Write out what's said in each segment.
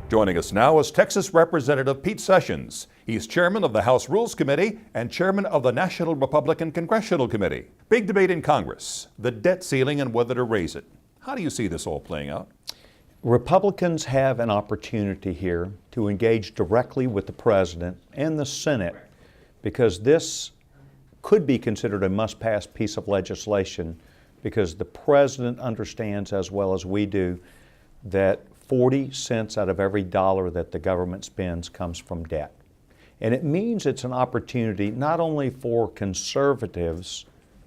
Joining us now is Texas Representative Pete Sessions. He's chairman of the House Rules Committee and chairman of the National Republican Congressional Committee. Big debate in Congress, the debt ceiling and whether to raise it. How do you see this all playing out? Republicans have an opportunity here to engage directly with the President and the Senate because this could be considered a must-pass piece of legislation because the President understands as well as we do that 40 cents out of every dollar that the government spends comes from debt. And it means it's an opportunity not only for conservatives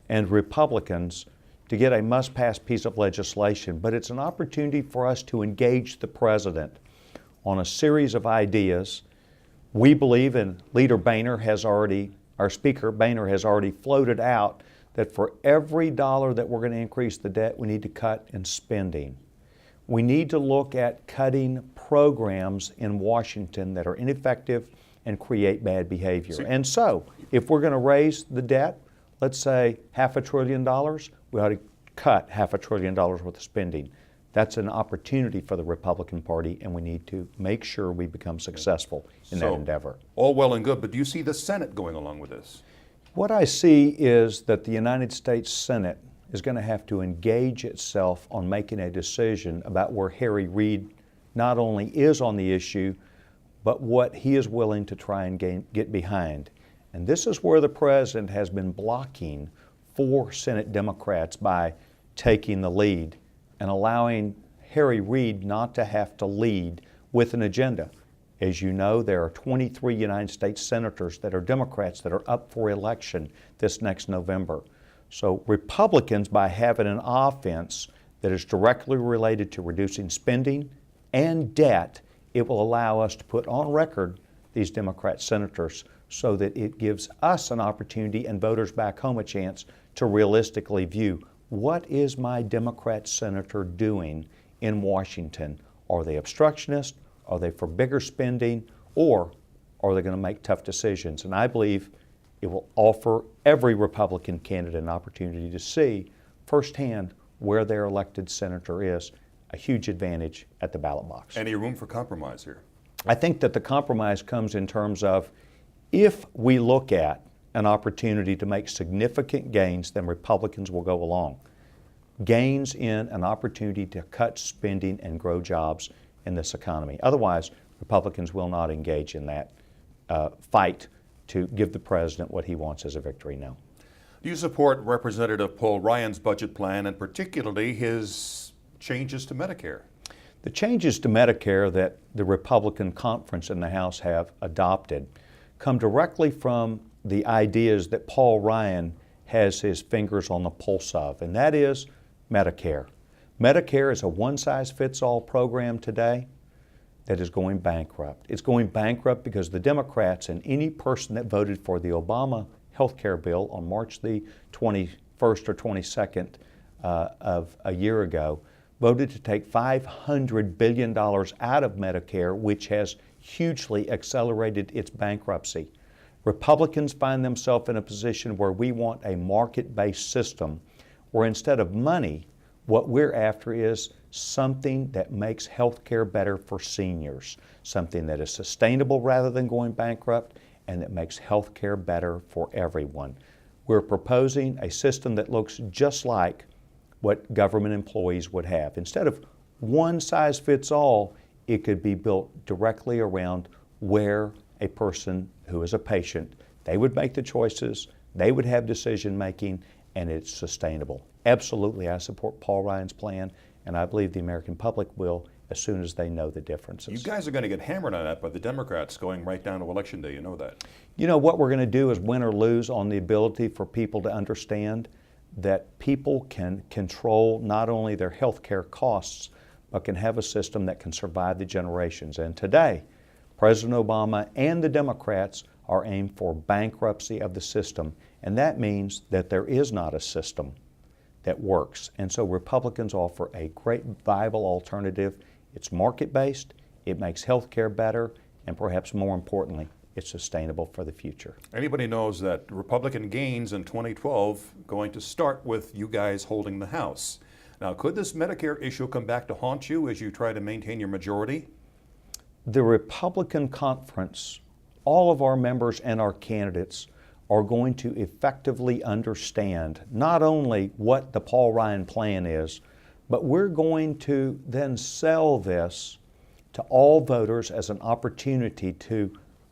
and Republicans to get a must-pass piece of legislation, but it's an opportunity for us to engage the President on a series of ideas. We believe, and our Speaker Boehner has already floated out, that for every dollar that we're going to increase the debt, we need to cut in spending. We need to look at cutting programs in Washington that are ineffective and create bad behavior. And so, if we're going to raise the debt, let's say $500 billion, we ought to cut $500 billion worth of spending. That's an opportunity for the Republican Party, and we need to make sure we become successful in that endeavor. All well and good, but do you see the Senate going along with this? What I see is that the United States Senate is going to have to engage itself on making a decision about where Reid not only is on the issue, but what he is willing to try and get behind. And this is where the President has been blocking 4 Senate Democrats by taking the lead and allowing Reid not to have to lead with an agenda. As you know, there are 23 United States senators that are Democrats that are up for election this next November. So Republicans, by having an offense that is directly related to reducing spending and debt, it will allow us to put on record these Democrat senators so that it gives us an opportunity and voters back home a chance to realistically view, what is my Democrat senator doing in Washington? Are they obstructionist? Are they for bigger spending? Or are they going to make tough decisions? And I believe it will offer every Republican candidate an opportunity to see firsthand where their elected senator is, a huge advantage at the ballot box. Any room for compromise here? I think that the compromise comes in terms of if we look at an opportunity to make significant gains, then Republicans will go along. Gains in an opportunity to cut spending and grow jobs in this economy. Otherwise, Republicans will not engage in that fight to give the President what he wants as a victory now. Do you support Representative Paul Ryan's budget plan and particularly his changes to Medicare? The changes to Medicare that the Republican conference in the House have adopted come directly from the ideas that Paul Ryan has his fingers on the pulse of, and that is Medicare. Medicare is a one-size-fits-all program today that is going bankrupt. It's going bankrupt because the Democrats and any person that voted for the Obama health care bill on March the 21st or 22nd of a year ago voted to take $500 billion out of Medicare, which has hugely accelerated its bankruptcy. Republicans find themselves in a position where we want a market-based system where instead of money, what we're after is something that makes health care better for seniors, something that is sustainable rather than going bankrupt, and that makes health care better for everyone. We're proposing a system that looks just like what government employees would have. Instead of one size fits all, it could be built directly around where a person who is a patient, they would make the choices, they would have decision making, and it's sustainable. Absolutely, I support Paul Ryan's plan, and I believe the American public will as soon as they know the differences. You guys are going to get hammered on that by the Democrats going right down to Election Day, you know that. You know, what we're going to do is win or lose on the ability for people to understand that people can control not only their health care costs, but can have a system that can survive the generations. And today, President Obama and the Democrats are aimed for bankruptcy of the system, and that means that there is not a system that works. And so Republicans offer a great viable alternative. It's market-based, it makes health care better, and perhaps more importantly, it's sustainable for the future. Anybody knows that Republican gains in 2012 going to start with you guys holding the House. Now, could this Medicare issue come back to haunt you as you try to maintain your majority? the Republican conference, all of our members and our candidates are going to effectively understand not only what the Paul Ryan plan is, but we're going to then sell this to all voters as an opportunity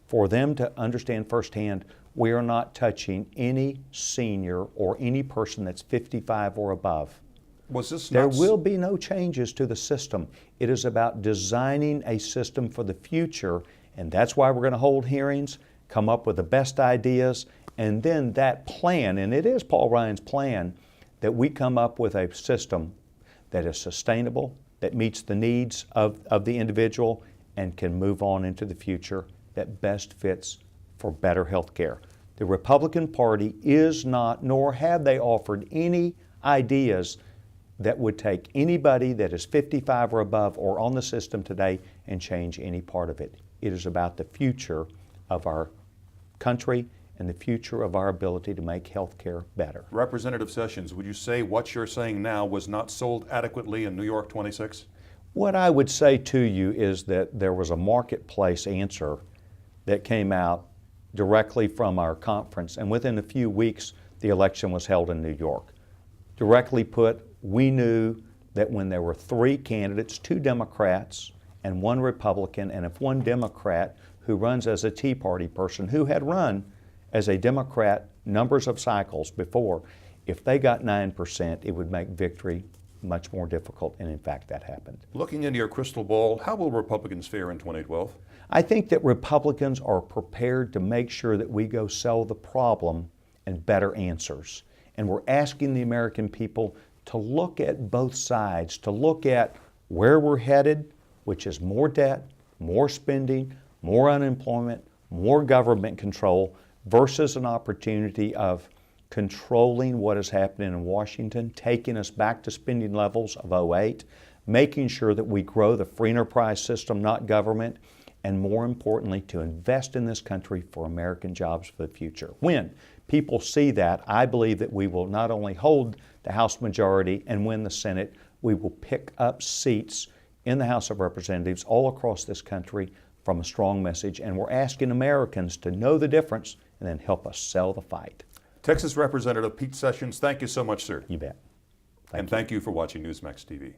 for them to understand firsthand we are not touching any senior or any person that's 55 or above. There will be no changes to the system. It is about designing a system for the future, and that's why we're going to hold hearings, come up with the best ideas, and then that plan, and it is Paul Ryan's plan, that we come up with a system that is sustainable, that meets the needs of the individual, and can move on into the future that best fits for better health care. The Republican Party is not, nor have they offered any ideas that would take anybody that is 55 or above or on the system today and change any part of it. It is about the future of our country and the future of our ability to make health care better. Representative Sessions, would you say what you're saying now was not sold adequately in New York 26? What I would say to you is that there was a marketplace answer that came out directly from our conference, and within a few weeks, the election was held in New York. Directly put, we knew that when there were 3 candidates, 2 Democrats and 1 Republican, and if one Democrat who runs as a Tea Party person who had run as a Democrat numbers of cycles before, if they got 9%, it would make victory much more difficult, and in fact that happened. Looking into your crystal ball, how will Republicans fare in 2012? I think that Republicans are prepared to make sure that we go sell the problem and better answers. And we're asking the American people to look at both sides, to look at where we're headed, which is more debt, more spending, more unemployment, more government control, versus an opportunity of controlling what is happening in Washington, taking us back to spending levels of '08, making sure that we grow the free enterprise system, not government, and more importantly, to invest in this country for American jobs for the future. When people see that, I believe that we will not only hold the House majority and win the Senate, we will pick up seats in the House of Representatives all across this country from a strong message, and we're asking Americans to know the difference and then help us sell the fight. Texas Representative Pete Sessions, thank you so much, sir. You bet. Thank you for watching Newsmax TV.